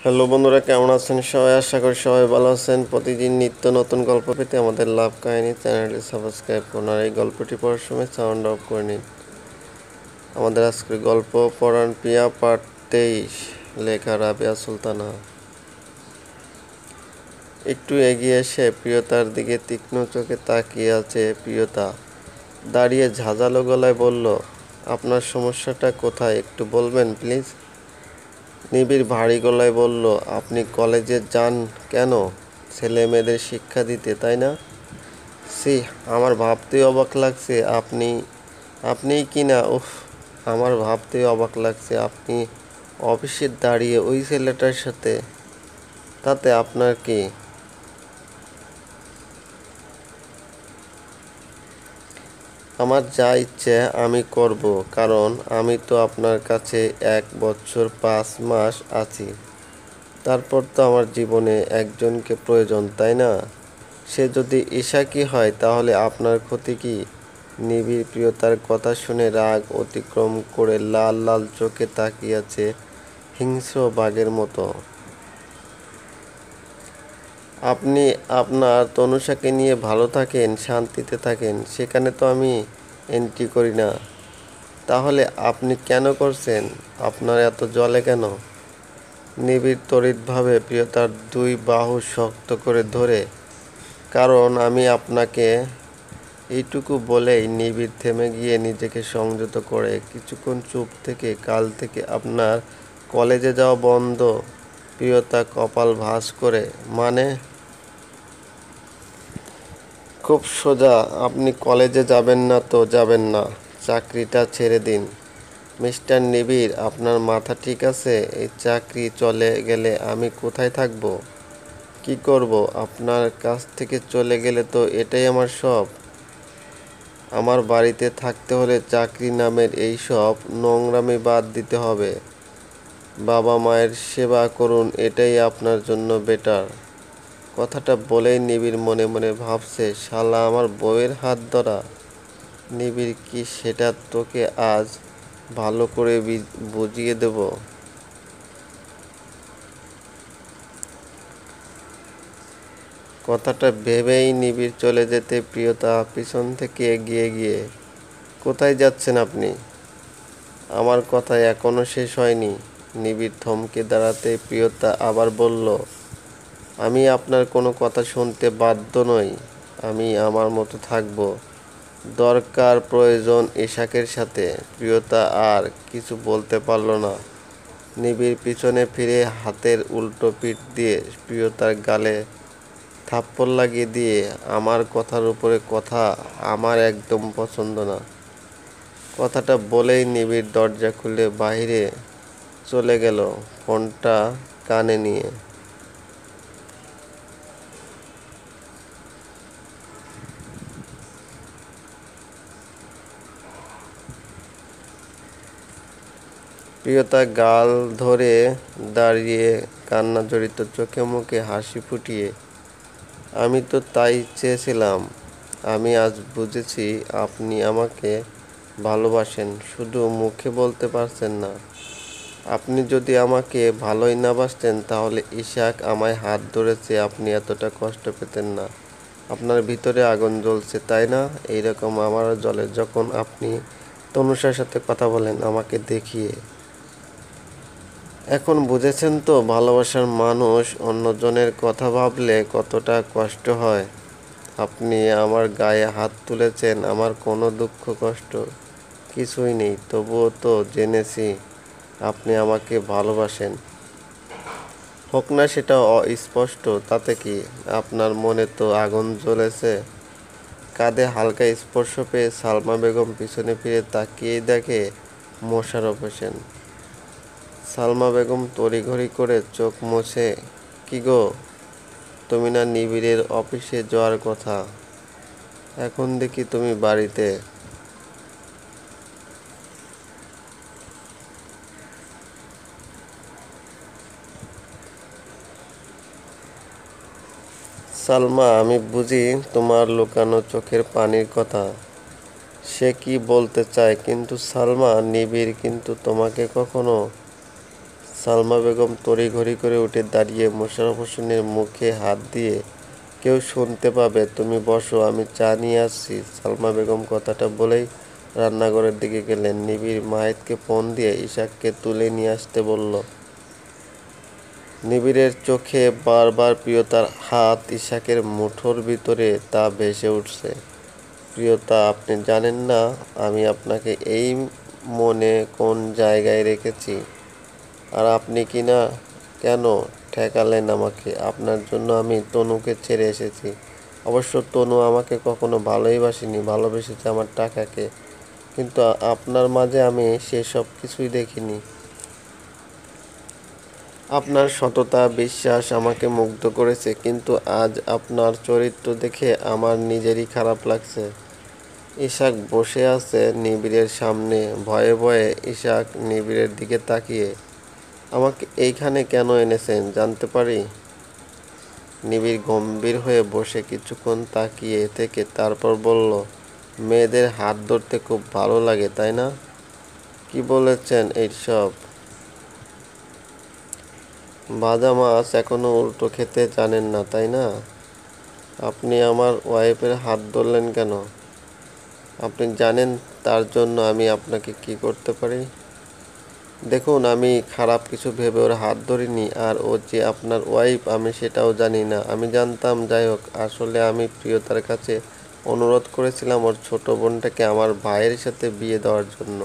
Hello বন্ধুরা, কেমন আছেন সবাই? আশা করি সবাই ভালো আছেন। প্রতিদিন নিত্য নতুন গল্প পেতে আমাদের লাভ কাহিনী চ্যানেলটি সাবস্ক্রাইব করুন আর এই গল্পটি পড়ার সময় সাউন্ড অফ করে নিন। আমাদের আজকের গল্প পরাণ পিয়া পার্ট 23, লেখা রাবেয়া সুলতানা। একটু এগিয়ে এসে প্রিয়তার দিকে তীক্ষ্ণ চোখে তাকিয়ে আছে প্রিয়তা। দাঁড়িয়ে ঝাঁঝালো গলায় বলল, আপনার সমস্যাটা কোথায় একটু বলবেন প্লিজ? নিবিড় ভারী গলায় বলল, আপনি কলেজে যান কেন? ছেলে মেয়েদের শিক্ষা দিতে, তাই না? সি, আমার ভাবতেই অবাক লাগছে আপনিই কি না? উফ, আমার ভাবতেই অবাক লাগছে আপনি অফিসে দাঁড়িয়ে ওই ছেলেটার সাথে। তাতে আপনার কি? আমার যা ইচ্ছে আমি করব, কারণ আমি তো আপনার কাছে 1 বছর 5 মাস আছি। তারপর তো আমার জীবনে একজনকে প্রয়োজন, তাই না? সে যদি ঈশাকি হয় তাহলে আপনার ক্ষতি কি? নিবিড় প্রিয়তার কথা শুনে রাগ অতিক্রম করে লাল লাল চোখে তাকিয়ে আছে হিংস্র বাঘের মতো। আপনি আপনার তনুষাকে নিয়ে ভালো থাকেন, শান্তিতে থাকেন, সেখানে তো আমি এন্ট্রি করি না। তাহলে আপনি কেন করছেন? আপনার এত জ্বলে কেন? নিবিড় তড়িৎভাবে প্রিয়তার 2 বাহু শক্ত করে ধরে, কারণ আমি আপনাকে। এইটুকু বলেই নিবিড় থেমে গিয়ে নিজেকে সংযত করে কিছুক্ষণ চুপ থেকে, কাল থেকে আপনার কলেজে যাওয়া বন্ধ। প্রিয়তা কপাল ভাঁজ করে, মানে? খুব সোজা, আপনি কলেজে যাবেন না তো যাবেন না, চাকরিটা ছেড়ে দিন। মিস্টার নিবিড়, আপনার মাথা ঠিক আছে? এই চাকরি চলে গেলে আমি কোথায় থাকব? কি করব? আপনার কাছ থেকে চলে গেলে তো এটাই আমার সব। আমার বাড়িতে থাকতে হলে চাকরি নামের এই সব নোংরামি বাদ দিতে হবে। বাবা মায়ের সেবা করুন, এটাই আপনার জন্য বেটার। কথাটা বলেই নিবিড় মনে মনে ভাবছে, শালা আমার বউয়ের হাত ধরা। নিবিড় কি সেটা তোকে আজ ভালো করে বুঝিয়ে দেব। কথাটা ভেবেই নিবিড় চলে যেতে প্রিয়তা পিছন থেকে এগিয়ে গিয়ে, কোথায় যাচ্ছেন আপনি? আমার কথা এখনো শেষ হয়নি। নিবিড় থমকে দাঁড়াতে প্রিয়তা আবার বলল, আমি আপনার কোনো কথা শুনতে বাধ্য নই। আমি আমার মতো থাকব। দরকার প্রয়োজন ইশাকের সাথে। প্রিয়তা আর কিছু বলতে পারল না। নিবিড় পিছনে ফিরে হাতের উল্টো পিঠ দিয়ে প্রিয়তার গালে থাপ্পড় লাগিয়ে দিয়ে, আমার কথার উপরে কথা আমার একদম পছন্দ না। কথাটা বলেই নিবিড় দরজা খুলে বাইরে চলে গেল, ফোনটা কানে নিয়ে। প্রিয়তা গাল ধরে দাঁড়িয়ে কান্না জড়িত চোখে মুখে হাসি ফুটিয়ে, আমি তো তাই চেয়েছিলাম। আমি আজ বুঝেছি আপনি আমাকে ভালোবাসেন, শুধু মুখে বলতে পারছেন না। আপনি যদি আমাকে ভালোই না বাসতেন তাহলে ইশাক আমায় হাত ধরেছে আপনি এতটা কষ্ট পেতেন না। আপনার ভিতরে আগুন জ্বলছে, তাই না? এইরকম আমারও জ্বলে যখন আপনি তনুষার সাথে কথা বলেন আমাকে দেখিয়ে। এখন বুঝেছেন তো ভালোবাসার মানুষ অন্যজনের কথা ভাবলে কতটা কষ্ট হয়। আপনি আমার গায়ে হাত তুলেছেন, আমার কোনো দুঃখ কষ্ট কিছুই নেই, তবুও তো জেনেছি আপনি আমাকে ভালোবাসেন। হোক না সেটা অস্পষ্ট, তাতে কি? আপনার মনে তো আগুন জ্বলেছে। কাঁধে হালকা স্পর্শ পেয়ে সালমা বেগম পিছনে ফিরে তাকিয়েই দেখে মোশাররফ হোসেন। সালমা বেগম তড়িঘড়ি করে চোখ মুছে, কি গো, তুমি না নিবিড়ের অফিসে যাওয়ার কথা? এখন দেখি তুমি বাড়িতে। সালমা, আমি বুঝি তোমার লুকানো চোখের পানির কথা। সে কি বলতে চায় কিন্তু সালমা, নিবিড় কিন্তু তোমাকে কখনো সালমা বেগম তড়িঘড়ি করে উঠে দাঁড়িয়ে মোশাররফ হোসেনের মুখে হাত দিয়ে, কেউ শুনতে পাবে, তুমি বসো, আমি চা নিয়ে আসছি। সালমা বেগম কথাটা বলেই রান্নাঘরের দিকে গেলেন। নিবিড় মাহিতকে ফোন দিয়ে ইশাককে তুলে নিয়ে আসতে বলল। নিবিড়ের চোখে বারবার প্রিয়তার হাত ইশাকের মুঠোর ভিতরে তা ভেসে উঠছে। প্রিয়তা, আপনি জানেন না আমি আপনাকে এই মনে কোন জায়গায় রেখেছি, আর আপনি কি না কেন ঠেকালেন আমাকে? আপনার জন্য আমি তনুকে ছেড়ে এসেছি। অবশ্য তনু আমাকে কখনো ভালোই বাসেনি, ভালোবেসেছে আমার টাকাকে, কিন্তু আপনার মাঝে আমি সেসব কিছুই দেখিনি। আপনার সততা, বিশ্বাস আমাকে মুগ্ধ করেছে, কিন্তু আজ আপনার চরিত্র দেখে আমার নিজেরই খারাপ লাগছে। ইশাক বসে আছে নিবিড়ের সামনে, ভয়ে ভয়ে। ইশাক নিবিড়ের দিকে তাকিয়ে, আমাকে এইখানে কেন এনেছেন জানতে পারি? নিবিড় গম্ভীর হয়ে বসে কিছুক্ষণ তাকিয়ে থেকে তারপর বলল, মেয়েদের হাত ধরতে খুব ভালো লাগে, তাই না? কি বলেছেন এইসব? ভাজা মাছ এখনো উল্টো খেতে জানেন না, তাই না? আপনি আমার ওয়াইফের হাত ধরলেন কেন? আপনি জানেন তার জন্য আমি আপনাকে কি করতে পারি? দেখুন, আমি খারাপ কিছু ভেবে ওর হাত ধরিনি, আর ও যে আপনার ওয়াইফ আমি সেটাও জানি না। আমি জানতাম, যাই হোক, আসলে আমি প্রিয়তার কাছে অনুরোধ করেছিলাম ওর ছোট বোনটাকে আমার ভাইয়ের সাথে বিয়ে দেওয়ার জন্য।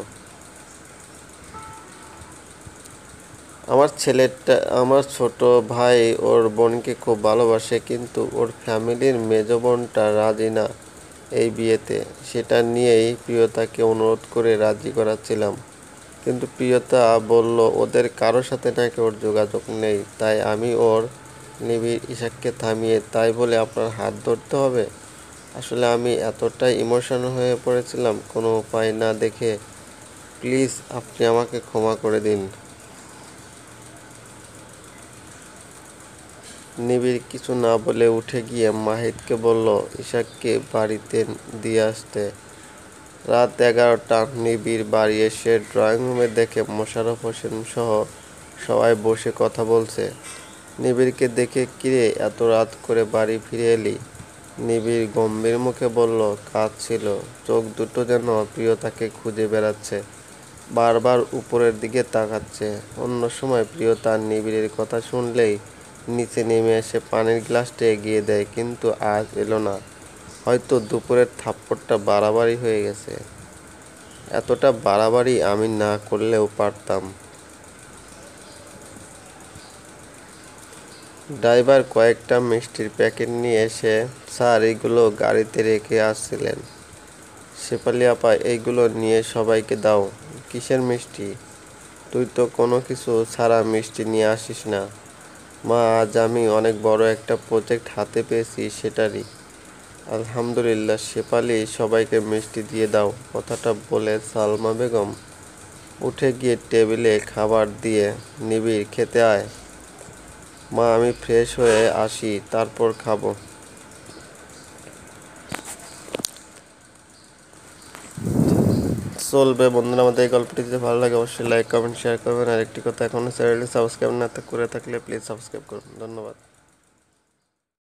আমার ছোট ভাই ওর বোনকে খুব ভালোবাসে, কিন্তু ওর ফ্যামিলির মেজো বোনটা রাজি না এই বিয়েতে। সেটা নিয়েই প্রিয়তাকে অনুরোধ করে রাজি করাচ্ছিলাম, কিন্তু প্রিয়তা বলল ওদের কারোর সাথে নাকি ওর যোগাযোগ নেই। তাই আমি ওর নিবিড় ইশাককে থামিয়ে, তাই বলে আপনার হাত ধরতে হবে? আসলে আমি এতটাই ইমোশনাল হয়ে পড়েছিলাম কোনো উপায় না দেখে। প্লিজ আপনি আমাকে ক্ষমা করে দিন। নিবিড় কিছু না বলে উঠে গিয়ে মাহিতকে বলল ইশাককে বাড়িতে দিয়ে আসতে। রাত 11টা। নিবিড় বাড়ি এসে ড্রয়িং রুমে দেখে মোশাররফ হোসেন সহ সবাই বসে কথা বলছে। নিবিড়কে দেখে, কিরে এত রাত করে বাড়ি ফিরে এলি? নিবিড় গম্ভীর মুখে বলল, কাজ ছিল। চোখ দুটো যেন প্রিয়তাকে খুঁজে বেড়াচ্ছে, বারবার উপরের দিকে তাকাচ্ছে। অন্য সময় প্রিয়তা নিবিড়ের কথা শুনলেই নিচে নেমে এসে পানির গ্লাসটা এগিয়ে দেয়, কিন্তু আজ এলো না। হয়তো দুপুরের থাপ্পড়টা বাড়াবাড়ি হয়ে গেছে। এতটা বাড়াবাড়ি আমি না করলেও পারতাম। ড্রাইভার কয়েকটা মিষ্টির প্যাকেট নিয়ে এসে, স্যার এগুলো গাড়িতে রেখে আসছিলেন। শেফালি আপা, এইগুলো নিয়ে সবাইকে দাও। কিসের মিষ্টি? তুই তো কোনো কিছু ছাড়া মিষ্টি নিয়ে আসিস না। মা, আজ আমি অনেক বড় একটা প্রজেক্ট হাতে পেয়েছি, সেটারই। আলহামদুলিল্লাহ। শেফালি, সবাইকে মিষ্টি দিয়ে দাও। কথাটা বলে সালমা বেগম উঠে গিয়ে টেবিলে খাবার দিয়ে, নিবিড় খেতে আয়। মা, আমি ফ্রেশ হয়ে আসি, তারপর খাবো। চলবে বন্ধুরা, আমাদের এই গল্পটি যদি ভালো লাগে অবশ্যই লাইক, কমেন্ট, শেয়ার করবেন। আর একটি কথা, এখনও চ্যানেলটি সাবস্ক্রাইব না করে থাকলে প্লিজ সাবস্ক্রাইব করুন। ধন্যবাদ।